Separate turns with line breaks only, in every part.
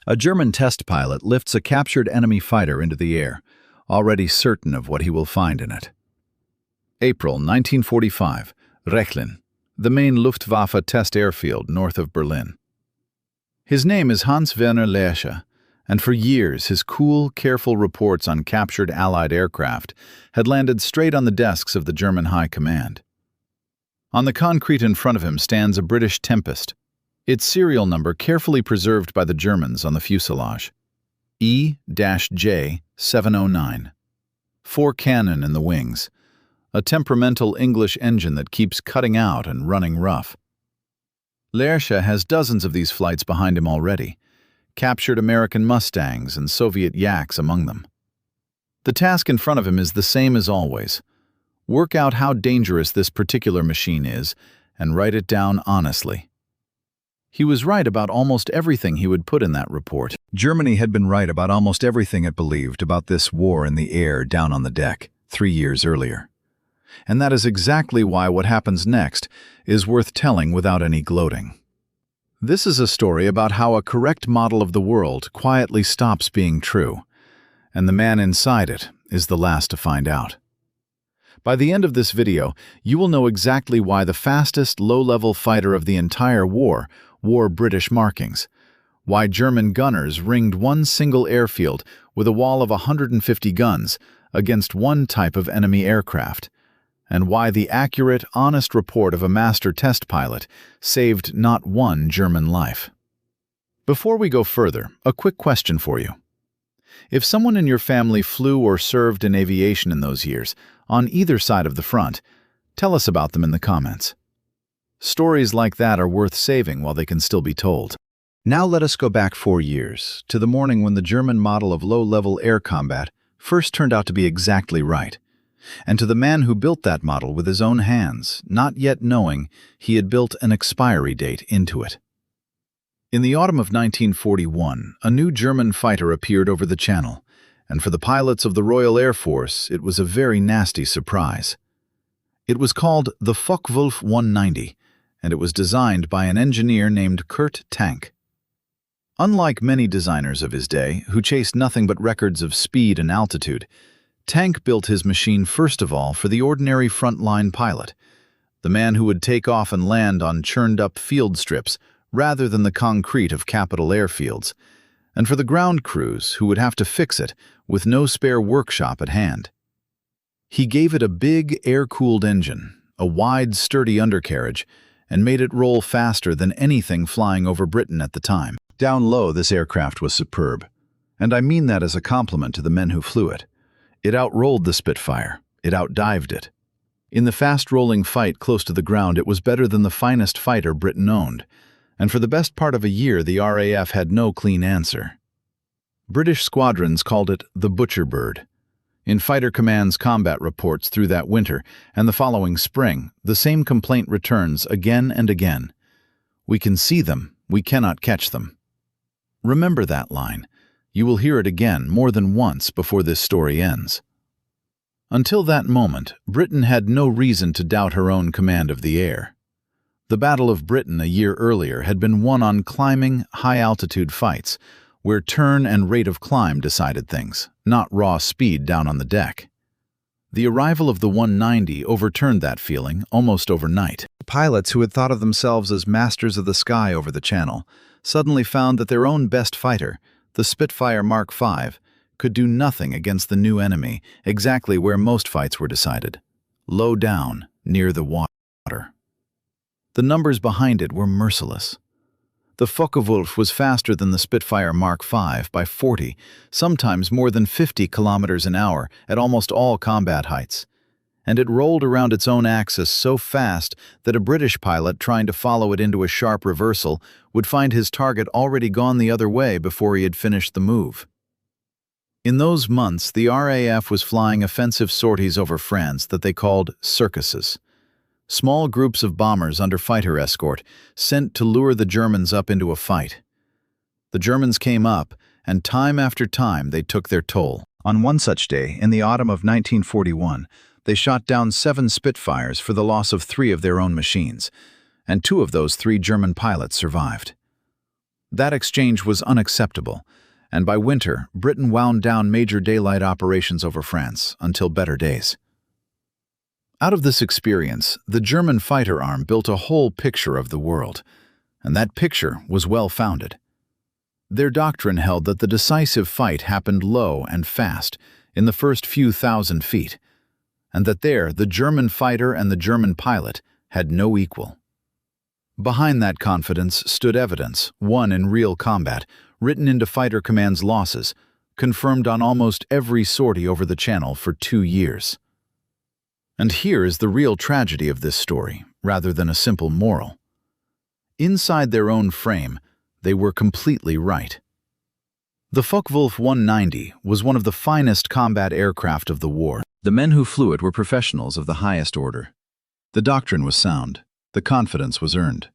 A German test pilot lifts a captured enemy fighter into the air, already certain of what he will find in it. April 1945, Rechlin, the main Luftwaffe test airfield north of Berlin. His name is Hans-Werner Lerche, and for years his cool, careful reports on captured Allied aircraft had landed straight on the desks of the German High Command. On the concrete in front of him stands a British Tempest, its serial number carefully preserved by the Germans on the fuselage. E-J709. 4 cannon in the wings. A temperamental English engine that keeps cutting out and running rough. Lerche has dozens of these flights behind him already, captured American Mustangs and Soviet Yaks among them. The task in front of him is the same as always. Work out how dangerous this particular machine is and write it down honestly. He was right about almost everything he would put in that report. Germany had been right about almost everything it believed about this war in the air down on the deck 3 years earlier. And that is exactly why what happens next is worth telling without any gloating. This is a story about how a correct model of the world quietly stops being true, and the man inside it is the last to find out. By the end of this video, you will know exactly why the fastest low-level fighter of the entire war wore British markings, why German gunners ringed one single airfield with a wall of 150 guns against one type of enemy aircraft, and why the accurate, honest report of a master test pilot saved not one German life. Before we go further, a quick question for you. If someone in your family flew or served in aviation in those years, on either side of the front, tell us about them in the comments. Stories like that are worth saving while they can still be told. Now let us go back 4 years, to the morning when the German model of low-level air combat first turned out to be exactly right, and to the man who built that model with his own hands, not yet knowing he had built an expiry date into it. In the autumn of 1941, a new German fighter appeared over the Channel, and for the pilots of the Royal Air Force, it was a very nasty surprise. It was called the Focke-Wulf 190, and it was designed by an engineer named Kurt Tank. Unlike many designers of his day, who chased nothing but records of speed and altitude, Tank built his machine first of all for the ordinary front-line pilot, the man who would take off and land on churned-up field strips rather than the concrete of capital airfields, and for the ground crews who would have to fix it with no spare workshop at hand. He gave it a big, air-cooled engine, a wide, sturdy undercarriage, and made it roll faster than anything flying over Britain at the time. Down low, this aircraft was superb, and I mean that as a compliment to the men who flew it. It outrolled the Spitfire. It outdived it. In the fast-rolling fight close to the ground, it was better than the finest fighter Britain owned, and for the best part of a year the RAF had no clean answer. British squadrons called it the Butcher Bird. In Fighter Command's combat reports through that winter and the following spring, the same complaint returns again and again. We can see them, we cannot catch them. Remember that line. You will hear it again more than once before this story ends. Until that moment, Britain had no reason to doubt her own command of the air. The Battle of Britain a year earlier had been won on climbing, high-altitude fights, where turn and rate of climb decided things, not raw speed down on the deck. The arrival of the 190 overturned that feeling almost overnight. Pilots who had thought of themselves as masters of the sky over the Channel suddenly found that their own best fighter, the Spitfire Mark V, could do nothing against the new enemy exactly where most fights were decided, low down, near the water. The numbers behind it were merciless. The Focke-Wulf was faster than the Spitfire Mark V by 40, sometimes more than 50 kilometers an hour at almost all combat heights, and it rolled around its own axis so fast that a British pilot trying to follow it into a sharp reversal would find his target already gone the other way before he had finished the move. In those months, the RAF was flying offensive sorties over France that they called circuses. Small groups of bombers under fighter escort sent to lure the Germans up into a fight. The Germans came up, and time after time they took their toll. On one such day, in the autumn of 1941, they shot down 7 Spitfires for the loss of 3 of their own machines, and 2 of those 3 German pilots survived. That exchange was unacceptable, and by winter, Britain wound down major daylight operations over France until better days. Out of this experience, the German fighter arm built a whole picture of the world, and that picture was well-founded. Their doctrine held that the decisive fight happened low and fast, in the first few thousand feet, and that there the German fighter and the German pilot had no equal. Behind that confidence stood evidence, won in real combat, written into Fighter Command's losses, confirmed on almost every sortie over the Channel for 2 years. And here is the real tragedy of this story, rather than a simple moral. Inside their own frame, they were completely right. The Focke-Wulf 190 was one of the finest combat aircraft of the war. The men who flew it were professionals of the highest order. The doctrine was sound. The confidence was earned.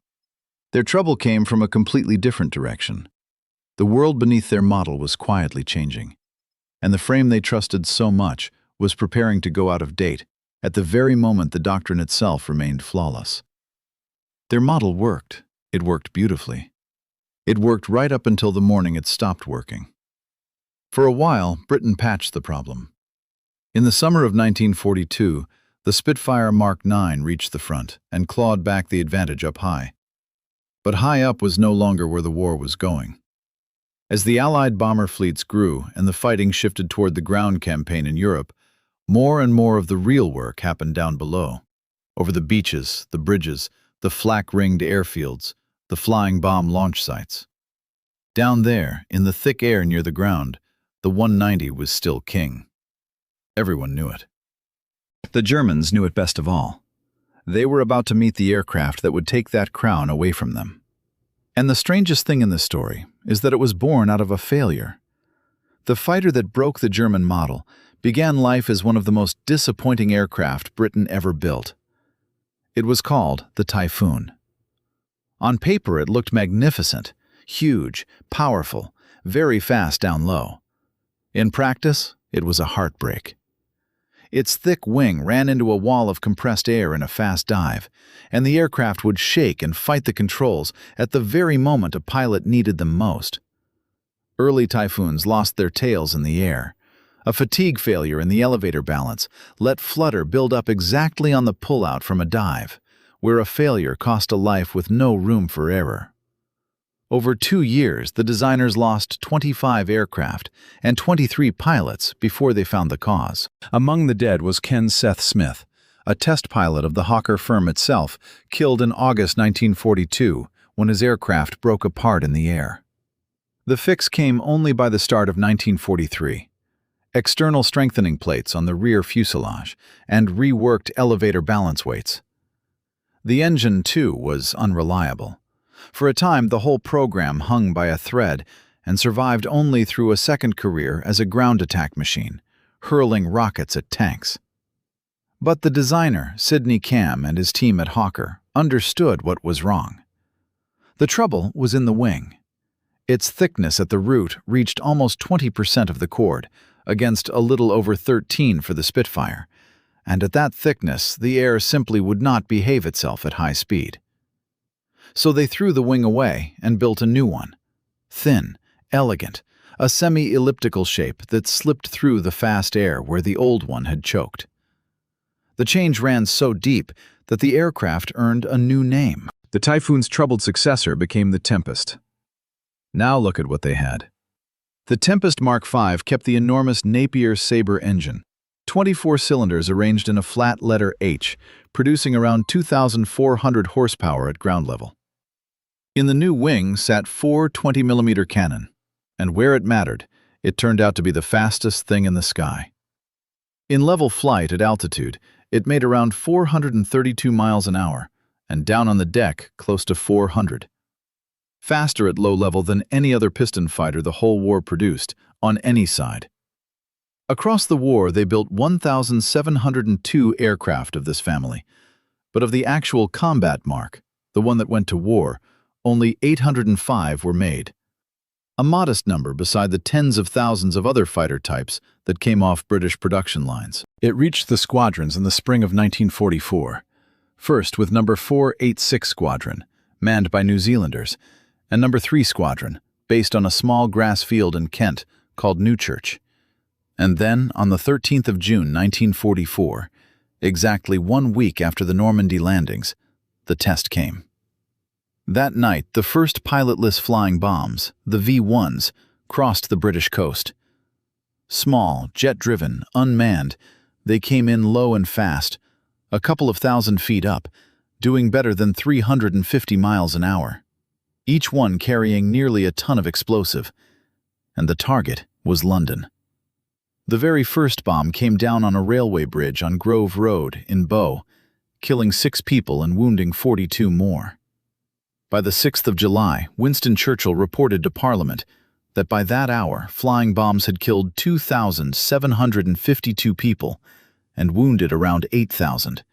Their trouble came from a completely different direction. The world beneath their model was quietly changing, and the frame they trusted so much was preparing to go out of date at the very moment the doctrine itself remained flawless. Their model worked. It worked beautifully. It worked right up until the morning it stopped working. For a while, Britain patched the problem. In the summer of 1942, the Spitfire Mark IX reached the front and clawed back the advantage up high. But high up was no longer where the war was going. As the Allied bomber fleets grew and the fighting shifted toward the ground campaign in Europe, more and more of the real work happened down below, over the beaches, the bridges, the flak-ringed airfields, the flying bomb launch sites. Down there, in the thick air near the ground, the 190 was still king. Everyone knew it. The Germans knew it best of all. They were about to meet the aircraft that would take that crown away from them. And the strangest thing in this story is that it was born out of a failure. The fighter that broke the German model began life as one of the most disappointing aircraft Britain ever built. It was called the Typhoon. On paper, it looked magnificent, huge, powerful, very fast down low. In practice, it was a heartbreak. Its thick wing ran into a wall of compressed air in a fast dive, and the aircraft would shake and fight the controls at the very moment a pilot needed them most. Early Typhoons lost their tails in the air. A fatigue failure in the elevator balance let flutter build up exactly on the pullout from a dive, where a failure cost a life with no room for error. Over 2 years, the designers lost 25 aircraft and 23 pilots before they found the cause. Among the dead was Ken Seth Smith, a test pilot of the Hawker firm itself, killed in August 1942 when his aircraft broke apart in the air. The fix came only by the start of 1943. External strengthening plates on the rear fuselage and reworked elevator balance weights. The engine, too, was unreliable. For a time, the whole program hung by a thread and survived only through a second career as a ground attack machine, hurling rockets at tanks. But the designer, Sidney Cam, and his team at Hawker understood what was wrong. The trouble was in the wing. Its thickness at the root reached almost 20% of the chord, against a little over 13 for the Spitfire, and at that thickness the air simply would not behave itself at high speed. So they threw the wing away and built a new one. Thin, elegant, a semi-elliptical shape that slipped through the fast air where the old one had choked. The change ran so deep that the aircraft earned a new name. The Typhoon's troubled successor became the Tempest. Now look at what they had. The Tempest Mark V kept the enormous Napier Sabre engine, 24 cylinders arranged in a flat letter H, producing around 2,400 horsepower at ground level. In the new wing sat 4 20mm cannon, and where it mattered, it turned out to be the fastest thing in the sky. In level flight at altitude, it made around 432 miles an hour, and down on the deck close to 400. Faster at low level than any other piston fighter the whole war produced, on any side. Across the war, they built 1,702 aircraft of this family, but of the actual combat mark, the one that went to war, only 805 were made. A modest number beside the tens of thousands of other fighter types that came off British production lines. It reached the squadrons in the spring of 1944, first with number 486 Squadron, manned by New Zealanders, and No. 3 Squadron, based on a small grass field in Kent called Newchurch. And then, on the 13th of June 1944, exactly 1 week after the Normandy landings, the test came. That night, the first pilotless flying bombs, the V-1s, crossed the British coast. Small, jet-driven, unmanned, they came in low and fast, a couple of thousand feet up, doing better than 350 miles an hour. Each one carrying nearly a ton of explosive, and the target was London. The very first bomb came down on a railway bridge on Grove Road in Bow, killing 6 people and wounding 42 more. By the 6th of July, Winston Churchill reported to Parliament that by that hour, flying bombs had killed 2,752 people and wounded around 8,000.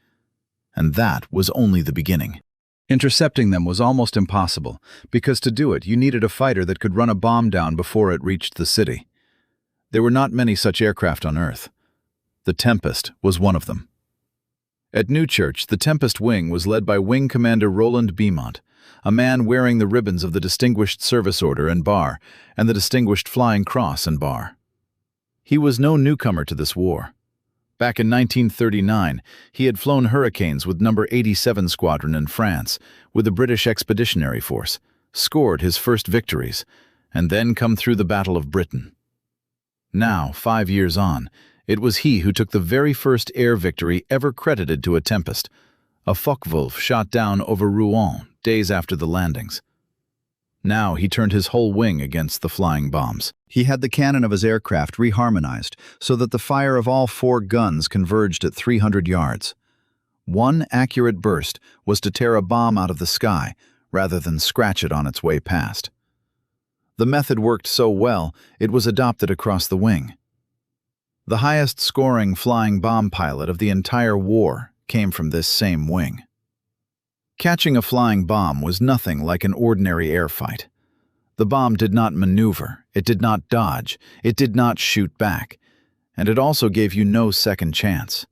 And that was only the beginning. Intercepting them was almost impossible, because to do it, you needed a fighter that could run a bomb down before it reached the city. There were not many such aircraft on Earth. The Tempest was one of them. At Newchurch, the Tempest wing was led by Wing Commander Roland Beaumont, a man wearing the ribbons of the Distinguished Service Order and Bar and the Distinguished Flying Cross and Bar. He was no newcomer to this war. Back in 1939, he had flown Hurricanes with No. 87 Squadron in France with the British Expeditionary Force, scored his first victories, and then come through the Battle of Britain. Now, 5 years on, it was he who took the very first air victory ever credited to a Tempest, a Focke-Wulf shot down over Rouen days after the landings. Now he turned his whole wing against the flying bombs. He had the cannon of his aircraft reharmonized so that the fire of all 4 guns converged at 300 yards. One accurate burst was to tear a bomb out of the sky rather than scratch it on its way past. The method worked so well, it was adopted across the wing. The highest-scoring flying bomb pilot of the entire war came from this same wing. Catching a flying bomb was nothing like an ordinary air fight. The bomb did not maneuver, it did not dodge, it did not shoot back, and it also gave you no second chance.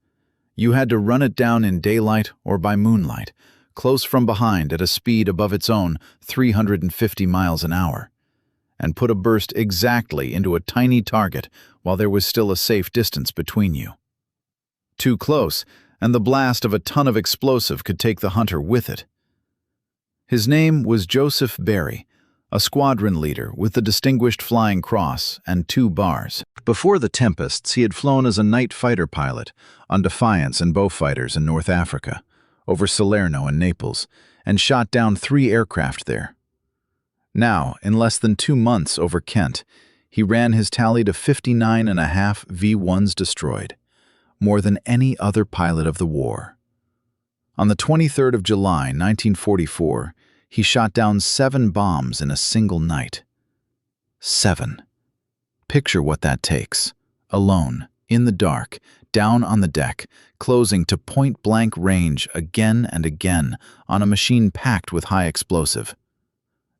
You had to run it down in daylight or by moonlight, close from behind at a speed above its own 350 miles an hour, and put a burst exactly into a tiny target while there was still a safe distance between you. Too close, and the blast of a ton of explosive could take the hunter with it. His name was Joseph Barry, a squadron leader with the Distinguished Flying Cross and 2 bars. Before the Tempests, he had flown as a night fighter pilot on Defiance and Beaufighters in North Africa, over Salerno and Naples, and shot down 3 aircraft there. Now, in less than 2 months over Kent, he ran his tally to 59.5 V-1s destroyed, more than any other pilot of the war. On the 23rd of July, 1944, he shot down 7 bombs in a single night. 7. Picture what that takes. Alone, in the dark, down on the deck, closing to point-blank range again and again on a machine packed with high explosive.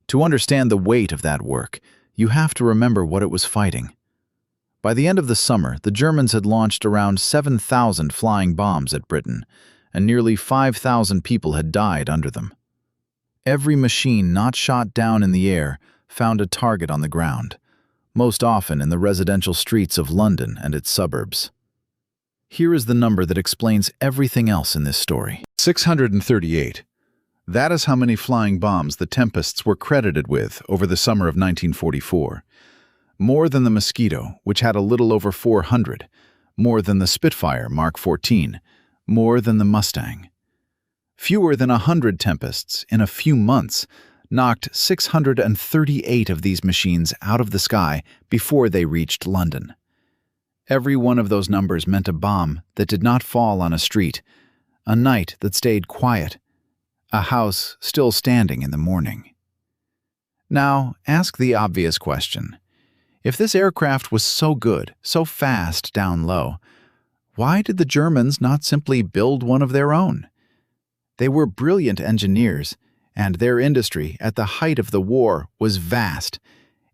To understand the weight of that work, you have to remember what it was fighting. By the end of the summer, the Germans had launched around 7,000 flying bombs at Britain, and nearly 5,000 people had died under them. Every machine not shot down in the air found a target on the ground, most often in the residential streets of London and its suburbs. Here is the number that explains everything else in this story. 638. That is how many flying bombs the Tempests were credited with over the summer of 1944. More than the Mosquito, which had a little over 400, more than the Spitfire Mark 14, more than the Mustang. Fewer than 100 Tempests, in a few months, knocked 638 of these machines out of the sky before they reached London. Every one of those numbers meant a bomb that did not fall on a street, a night that stayed quiet, a house still standing in the morning. Now, ask the obvious question. If this aircraft was so good, so fast down low, why did the Germans not simply build one of their own? They were brilliant engineers, and their industry at the height of the war was vast,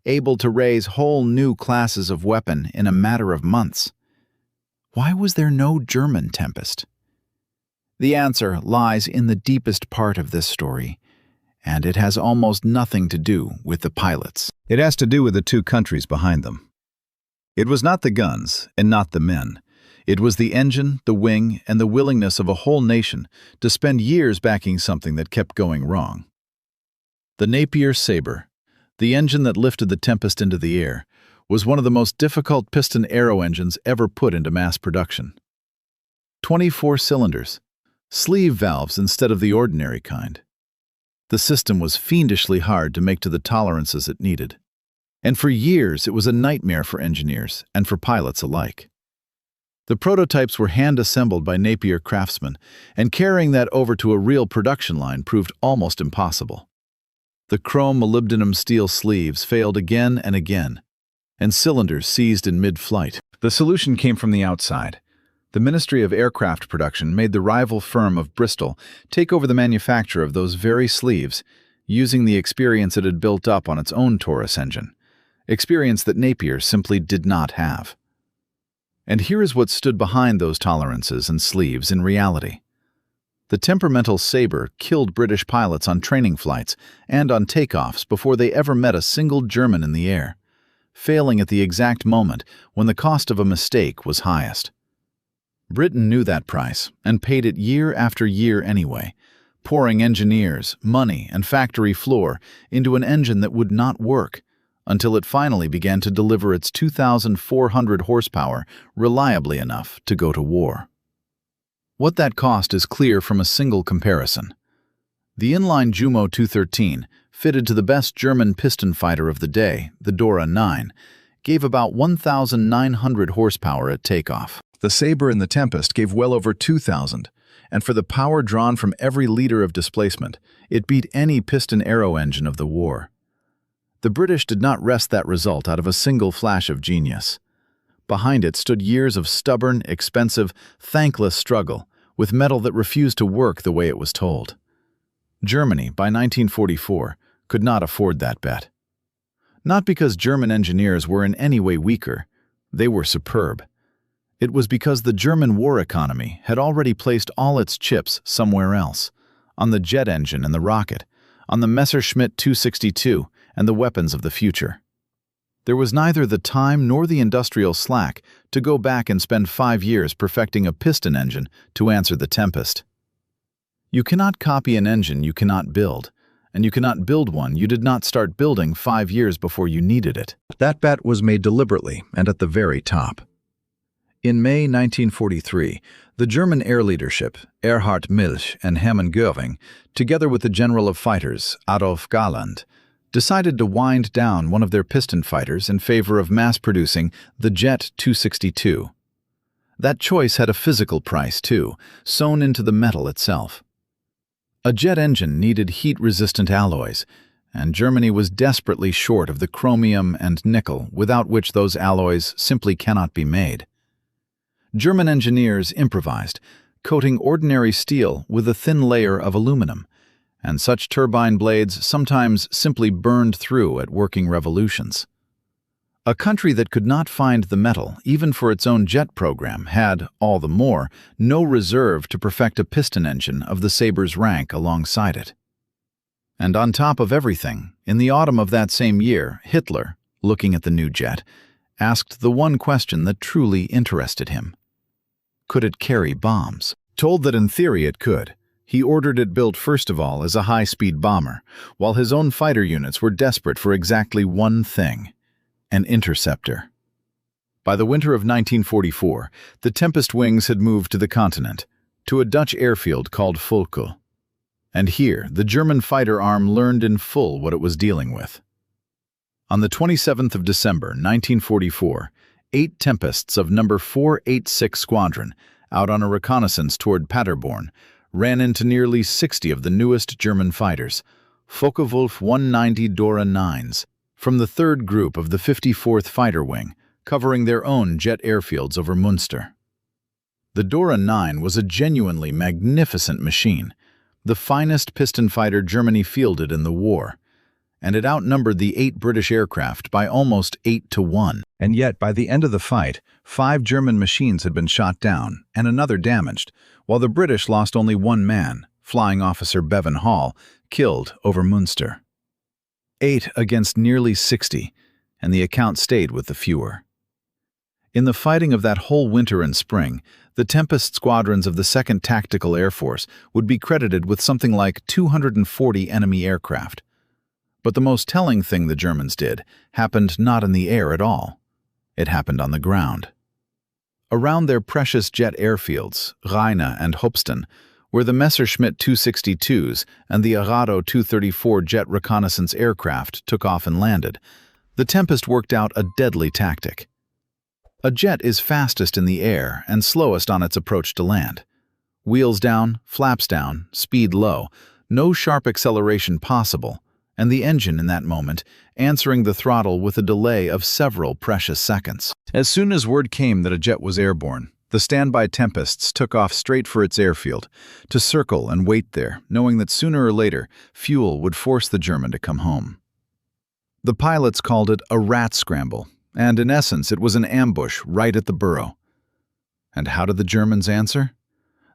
able to raise whole new classes of weapon in a matter of months. Why was there no German Tempest? The answer lies in the deepest part of this story, and it has almost nothing to do with the pilots.
It has to do with the two countries behind them. It was not the guns and not the men. It was the engine, the wing, and the willingness of a whole nation to spend years backing something that kept going wrong. The Napier Sabre, the engine that lifted the Tempest into the air, was one of the most difficult piston aero engines ever put into mass production. 24 cylinders, sleeve valves instead of the ordinary kind. The system was fiendishly hard to make to the tolerances it needed. And for years it was a nightmare for engineers and for pilots alike. The prototypes were hand-assembled by Napier craftsmen, and carrying that over to a real production line proved almost impossible. The chrome molybdenum steel sleeves failed again and again, and cylinders seized in mid-flight. The solution came from the outside. The Ministry of Aircraft Production made the rival firm of Bristol take over the manufacture of those very sleeves, using the experience it had built up on its own Taurus engine, experience that Napier simply did not have. And here is what stood behind those tolerances and sleeves in reality. The temperamental Sabre killed British pilots on training flights and on takeoffs before they ever met a single German in the air, failing at the exact moment when the cost of a mistake was highest. Britain knew that price and paid it year after year anyway, pouring engineers, money, and factory floor into an engine that would not work, until it finally began to deliver its 2,400 horsepower reliably enough to go to war. What that cost is clear from a single comparison. The inline Jumo 213, fitted to the best German piston fighter of the day, the Dora 9, gave about 1,900 horsepower at takeoff. The Sabre and the Tempest gave well over 2,000, and for the power drawn from every liter of displacement, it beat any piston aero engine of the war. The British did not wrest that result out of a single flash of genius. Behind it stood years of stubborn, expensive, thankless struggle with metal that refused to work the way it was told. Germany, by 1944, could not afford that bet. Not because German engineers were in any way weaker. They were superb. It was because the German war economy had already placed all its chips somewhere else, on the jet engine and the rocket, on the Messerschmitt 262 and the weapons of the future. There was neither the time nor the industrial slack to go back and spend 5 years perfecting a piston engine to answer the Tempest. You cannot copy an engine you cannot build, and you cannot build one you did not start building 5 years before you needed it. That bet was made deliberately and at the very top. In May 1943, the German air leadership, Erhard Milch and Hermann Göring, together with the general of fighters, Adolf Galland, decided to wind down one of their piston fighters in favor of mass-producing the Jet 262. That choice had a physical price, too, sewn into the metal itself. A jet engine needed heat-resistant alloys, and Germany was desperately short of the chromium and nickel without which those alloys simply cannot be made. German engineers improvised, coating ordinary steel with a thin layer of aluminum, and such turbine blades sometimes simply burned through at working revolutions. A country that could not find the metal, even for its own jet program, had, all the more, no reserve to perfect a piston engine of the Sabre's rank alongside it. And on top of everything, in the autumn of that same year, Hitler, looking at the new jet, asked the one question that truly interested him. Could it carry bombs? Told that in theory it could, he ordered it built first of all as a high-speed bomber, while his own fighter units were desperate for exactly one thing: an interceptor. By the winter of 1944, the Tempest wings had moved to the continent, to a Dutch airfield called Focke-Wulf. And here, the German fighter arm learned in full what it was dealing with. On the 27th of December, 1944, 8 Tempests of No. 486 Squadron, out on a reconnaissance toward Paderborn, ran into nearly 60 of the newest German fighters, Focke-Wulf 190 Dora 9s, from the 3rd Group of the 54th Fighter Wing, covering their own jet airfields over Munster. The Dora 9 was a genuinely magnificent machine, the finest piston fighter Germany fielded in the war, and it outnumbered the 8 British aircraft by almost 8-1. And yet, by the end of the fight, 5 German machines had been shot down and another damaged, while the British lost only 1 man, Flying Officer Bevan Hall, killed over Münster. 8 against nearly 60, and the account stayed with the fewer. In the fighting of that whole winter and spring, the Tempest squadrons of the 2nd Tactical Air Force would be credited with something like 240 enemy aircraft. But the most telling thing the Germans did happened not in the air at all. It happened on the ground. Around their precious jet airfields, Rheine and Hopsten, where the Messerschmitt 262s and the Arado 234 jet reconnaissance aircraft took off and landed, the Tempest worked out a deadly tactic. A jet is fastest in the air and slowest on its approach to land. Wheels down, flaps down, speed low, no sharp acceleration possible, and the engine in that moment answering the throttle with a delay of several precious seconds. As soon as word came that a jet was airborne, the standby Tempests took off straight for its airfield, to circle and wait there, knowing that sooner or later fuel would force the German to come home. The pilots called it a rat scramble, and in essence it was an ambush right at the burrow. And how did the Germans answer?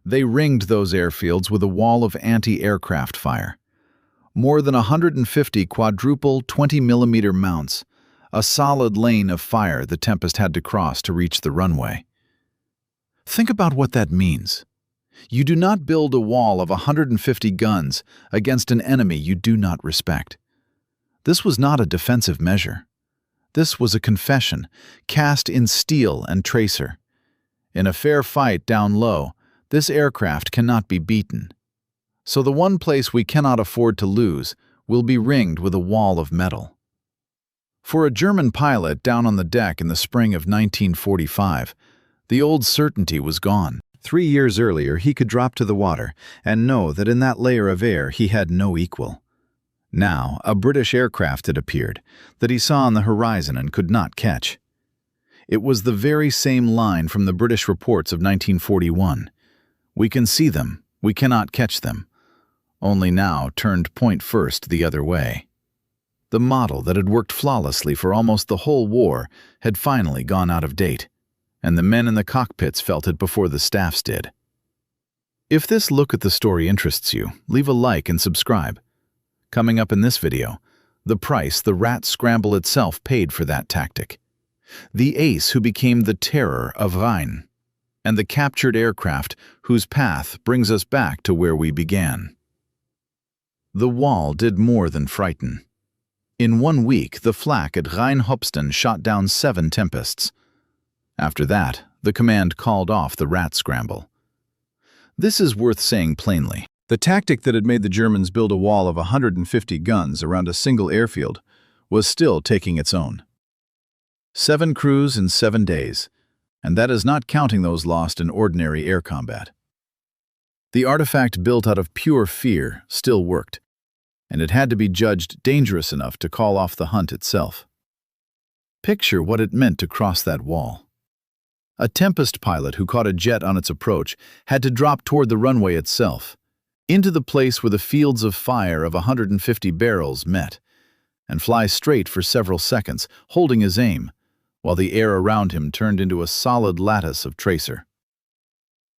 They ringed those airfields with a wall of anti-aircraft fire. More than 150 quadruple 20mm mounts, a solid lane of fire the Tempest had to cross to reach the runway. Think about what that means. You do not build a wall of 150 guns against an enemy you do not respect. This was not a defensive measure. This was a confession, cast in steel and tracer. In a fair fight down low, this aircraft cannot be beaten. So the one place we cannot afford to lose will be ringed with a wall of metal. For a German pilot down on the deck in the spring of 1945, the old certainty was gone. 3 years earlier, he could drop to the water and know that in that layer of air he had no equal. Now, a British aircraft had appeared that he saw on the horizon and could not catch. It was the very same line from the British reports of 1941. We can see them, we cannot catch them. Only now turned point first the other way. The model that had worked flawlessly for almost the whole war had finally gone out of date, and the men in the cockpits felt it before the staffs did. If this look at the story interests you, leave a like and subscribe. Coming up in this video, the price the Rat Scramble itself paid for that tactic, the ace who became the terror of Rheine, and the captured aircraft whose path brings us back to where we began. The wall did more than frighten. In 1 week, the flak at Rhein-Hopsten shot down 7 Tempests. After that, the command called off the Rat Scramble. This is worth saying plainly. The tactic that had made the Germans build a wall of 150 guns around a single airfield was still taking its own. 7 crews in 7 days, and that is not counting those lost in ordinary air combat. The artifact built out of pure fear still worked, and it had to be judged dangerous enough to call off the hunt itself. Picture what it meant to cross that wall. A Tempest pilot who caught a jet on its approach had to drop toward the runway itself, into the place where the fields of fire of 150 barrels met, and fly straight for several seconds, holding his aim, while the air around him turned into a solid lattice of tracer.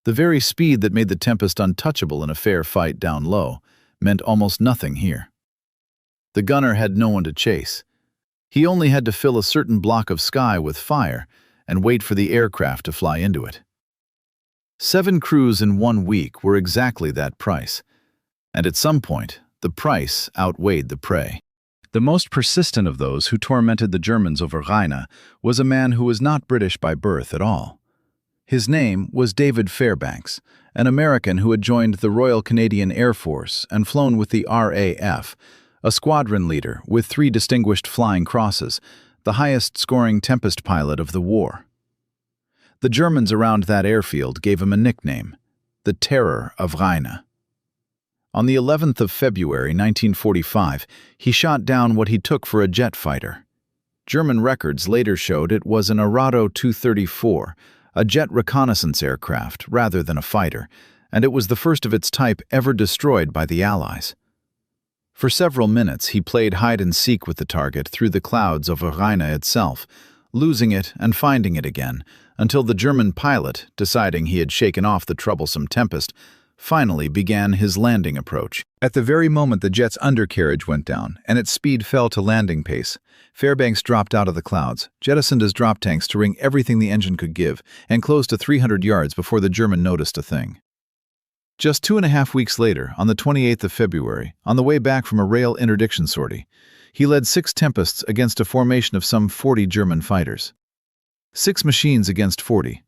The very speed that made the Tempest untouchable in a fair fight down low meant almost nothing here. The gunner had no one to chase. He only had to fill a certain block of sky with fire and wait for the aircraft to fly into it. 7 crews in 1 week were exactly that price, and at some point, the price outweighed the prey. The most persistent of those who tormented the Germans over Rheine was a man who was not British by birth at all. His name was David Fairbanks, an American who had joined the Royal Canadian Air Force and flown with the RAF, a squadron leader with 3 distinguished flying crosses, the highest-scoring Tempest pilot of the war. The Germans around that airfield gave him a nickname, the Terror of Rheine. On the 11th of February 1945, he shot down what he took for a jet fighter. German records later showed it was an Arado 234, a jet reconnaissance aircraft rather than a fighter, and it was the first of its type ever destroyed by the Allies. For several minutes, he played hide-and-seek with the target through the clouds over Rheine itself, losing it and finding it again, until the German pilot, deciding he had shaken off the troublesome Tempest,
finally began his landing approach.
At the very moment the jet's undercarriage went down and its speed fell to landing pace, Fairbanks dropped out of the clouds, jettisoned his drop tanks to wring everything the engine could give, and closed to 300 yards before the German noticed a thing. Just 2.5 weeks later, on the 28th of February, on the way back from a rail interdiction sortie, he led 6 Tempests against a formation of some 40 German fighters. 6 machines against 40.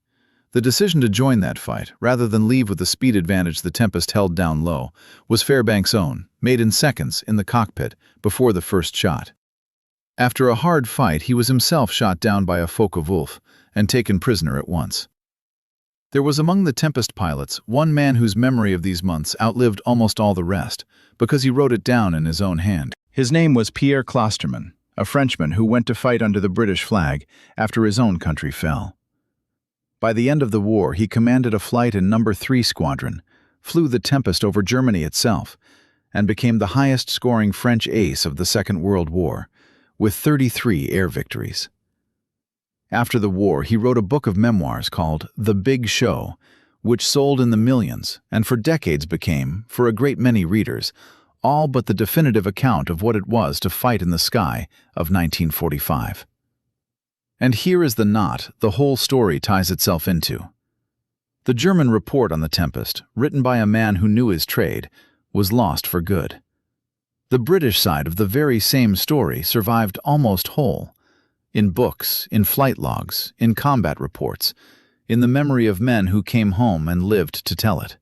The decision to join that fight, rather than leave with the speed advantage the Tempest held down low, was Fairbanks' own, made in seconds in the cockpit before the first shot. After a hard fight, he was himself shot down by a Focke-Wulf and taken prisoner at once. There was among the Tempest pilots one man whose memory of these months outlived almost all the rest, because he wrote it down in his own hand. His name was Pierre Clostermann, a Frenchman who went to fight under the British flag after his own country fell. By the end of the war, he commanded a flight in No. 3 Squadron, flew the Tempest over Germany itself, and became the highest-scoring French ace of the Second World War, with 33 air victories. After the war, he wrote a book of memoirs called The Big Show, which sold in the millions and for decades became, for a great many readers, all but the definitive account of what it was to fight in the sky of 1945. And here is the knot the whole story ties itself into. The German report on the Tempest, written by a man who knew his trade, was lost for good. The British side of the very same story survived almost whole, in books, in flight logs, in combat reports, in the memory of men who came home and lived to tell it.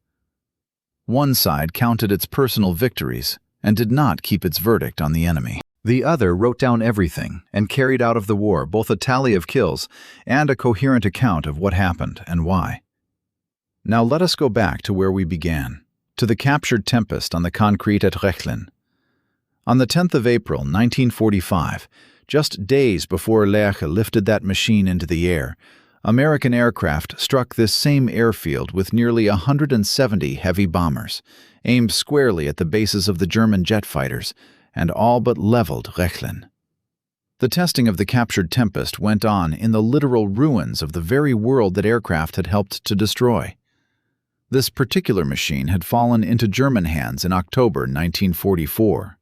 One side counted its personal victories and did not keep its verdict on the enemy. The other wrote down everything and carried out of the war both a tally of kills and a coherent account of what happened and why. Now let us go back to where we began, to the captured Tempest on the concrete at Rechlin. On the 10th of April, 1945, just days before Lerche lifted that machine into the air, American aircraft struck this same airfield with nearly 170 heavy bombers, aimed squarely at the bases of the German jet fighters, and all but leveled Rechlin. The testing of the captured Tempest went on in the literal ruins of the very world that aircraft had helped to destroy. This particular machine had fallen into German hands in October 1944.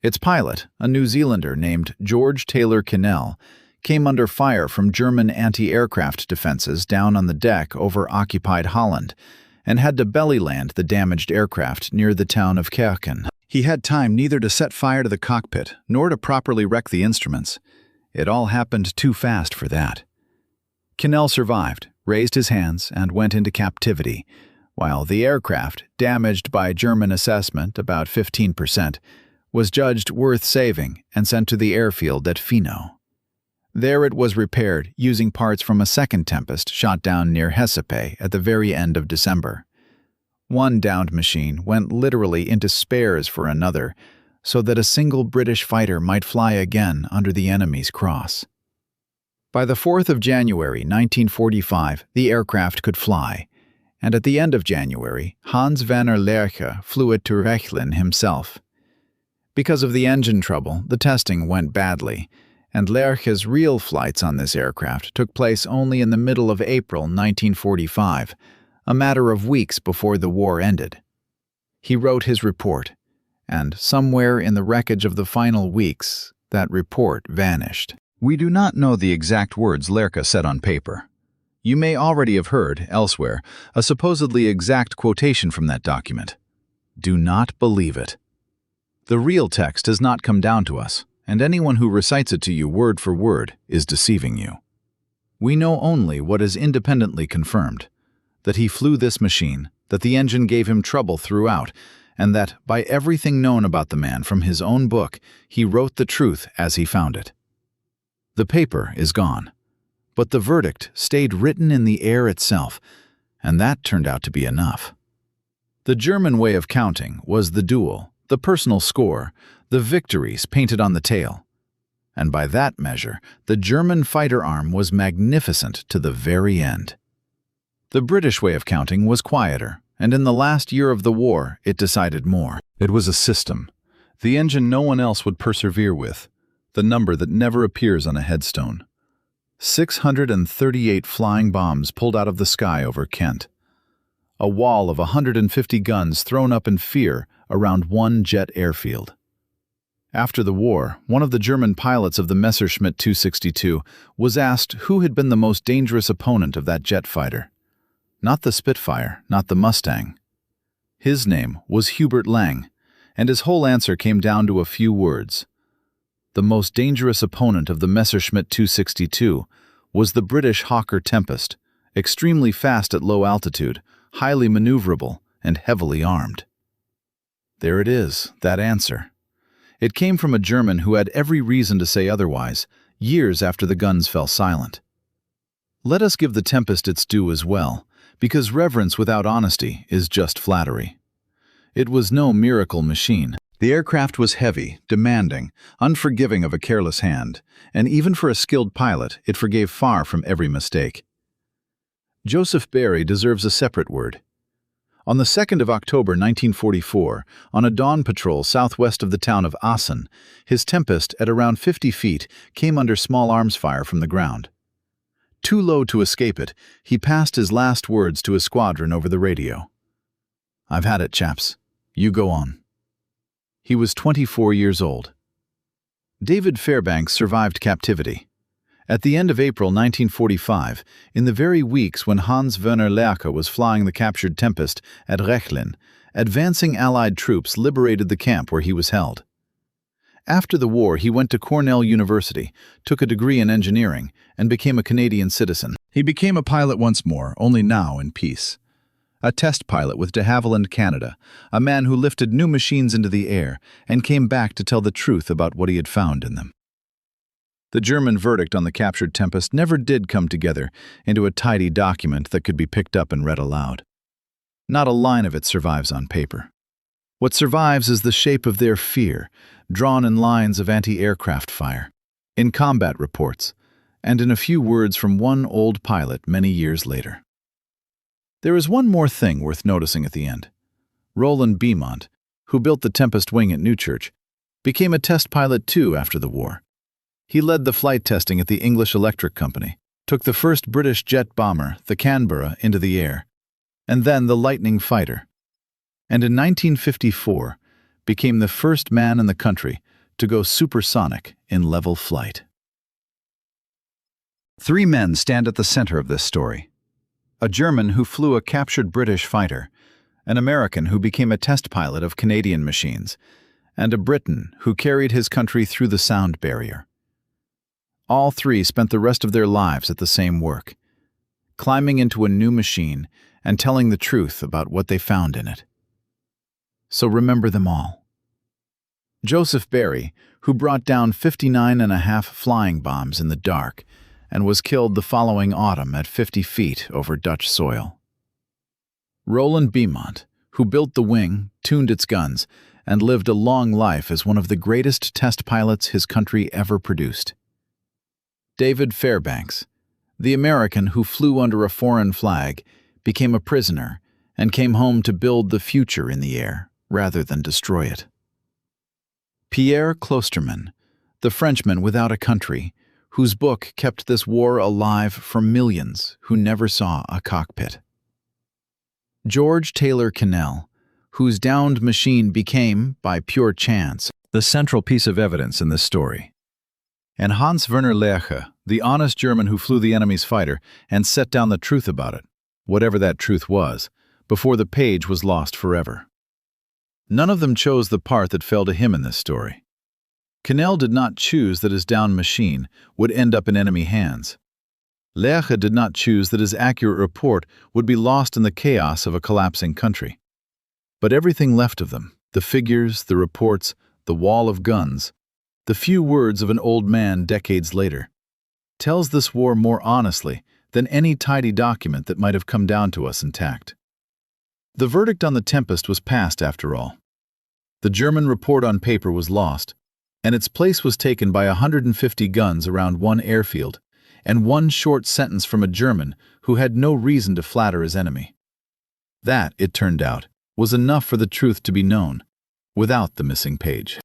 Its pilot, a New Zealander named George Taylor Kinnell, came under fire from German anti-aircraft defenses down on the deck over occupied Holland, and had to belly land the damaged aircraft near the town of Kerken. He had time neither to set fire to the cockpit nor to properly wreck the instruments. It all happened too fast for that. Kinnell survived, raised his hands, and went into captivity, while the aircraft, damaged by German assessment about 15%, was judged worth saving and sent to the airfield at Fino. There it was repaired using parts from a second Tempest shot down near Hessepe at the very end of December. One downed machine went literally into spares for another, so that a single British fighter might fly again under the enemy's cross. By the 4th of January 1945, the aircraft could fly, and at the end of January, Hans-Werner Lerche flew it to Rechlin himself. Because of the engine trouble, the testing went badly, and Lerche's real flights on this aircraft took place only in the middle of April 1945, a matter of weeks before the war ended. He wrote his report, and somewhere in the wreckage of the final weeks, that report vanished. We do not know the exact words Lerche said on paper. You may already have heard, elsewhere, a supposedly exact quotation from that document. Do not believe it. The real text has not come down to us, and anyone who recites it to you word for word is deceiving you. We know only what is independently confirmed, that he flew this machine, that the engine gave him trouble throughout, and that, by everything known about the man from his own book, he wrote the truth as he found it. The paper is gone, but the verdict stayed written in the air itself, and that turned out to be enough. The German way of counting was the duel, the personal score, the victories painted on the tail. And by that measure, the German fighter arm was magnificent to the very end. The British way of counting was quieter, and in the last year of the war, it decided more. It was a system, the engine no one else would persevere with, the number that never appears on a headstone. 638 flying bombs pulled out of the sky over Kent.
a wall of 150 guns thrown up in fear around one jet airfield. After the war, one of the German pilots of the Messerschmitt 262 was asked who had been the most dangerous opponent of that jet fighter. Not the Spitfire, not the Mustang. His name was Hubert Lang, and his whole answer came down to a few words. The most dangerous opponent of the Messerschmitt 262 was the British Hawker Tempest, extremely fast at low altitude, highly maneuverable, and heavily armed. There it is, that answer. It came from a German who had every reason to say otherwise, years after the guns fell silent. Let us give the Tempest its due as well, because reverence without honesty is just flattery. It was no miracle machine. The aircraft was heavy, demanding, unforgiving of a careless hand, and even for a skilled pilot, it forgave far from every mistake. Joseph Barry deserves a separate word. On the 2nd of October 1944, on a dawn patrol southwest of the town of Assen, his Tempest, at around 50 feet, came under small arms fire from the ground. Too low to escape it, he passed his last words to his squadron over the radio. "I've had it, chaps. You go on." He was 24 years old. David Fairbanks survived captivity. At the end of April 1945, in the very weeks when Hans-Werner Lerche was flying the captured Tempest at Rechlin, advancing Allied troops liberated the camp where he was held. After the war, he went to Cornell University, took a degree in engineering, and became a Canadian citizen. He became a pilot once more, only now in peace. A test pilot with de Havilland, Canada, a man who lifted new machines into the air and came back to tell the truth about what he had found in them. The German verdict on the captured Tempest never did come together into a tidy document that could be picked up and read aloud. Not a line of it survives on paper. What survives is the shape of their fear, drawn in lines of anti-aircraft fire, in combat reports, and in a few words from one old pilot many years later. There is one more thing worth noticing at the end. Roland Beaumont, who built the Tempest wing at Newchurch, became a test pilot too after the war. He led the flight testing at the English Electric Company, took the first British jet bomber, the Canberra, into the air, and then the Lightning fighter, and in 1954 became the first man in the country to go supersonic in level flight. Three men stand at the center of this story. A German who flew a captured British fighter, an American who became a test pilot of Canadian machines, and a Briton who carried his country through the sound barrier. All three spent the rest of their lives at the same work, climbing into a new machine and telling the truth about what they found in it. So remember them all. Joseph Barry, who brought down 59.5 flying bombs in the dark and was killed the following autumn at 50 feet over Dutch soil. Roland Beaumont, who built the wing, tuned its guns, and lived a long life as one of the greatest test pilots his country ever produced. David Fairbanks, the American who flew under a foreign flag, became a prisoner, and came home to build the future in the air, rather than destroy it. Pierre Clostermann, the Frenchman without a country, whose book kept this war alive for millions who never saw a cockpit. George Taylor Cannell, whose downed machine became, by pure chance, the central piece of evidence in this story. And Hans-Werner Lerche, the honest German who flew the enemy's fighter and set down the truth about it, whatever that truth was, before the page was lost forever. None of them chose the part that fell to him in this story. Cannell did not choose that his downed machine would end up in enemy hands. Lerche did not choose that his accurate report would be lost in the chaos of a collapsing country. But everything left of them, the figures, the reports, the wall of guns, the few words of an old man decades later, tells this war more honestly than any tidy document that might have come down to us intact. The verdict on the Tempest was passed after all. The German report on paper was lost, and its place was taken by 150 guns around one airfield, and one short sentence from a German who had no reason to flatter his enemy. That, it turned out, was enough for the truth to be known, without the missing page.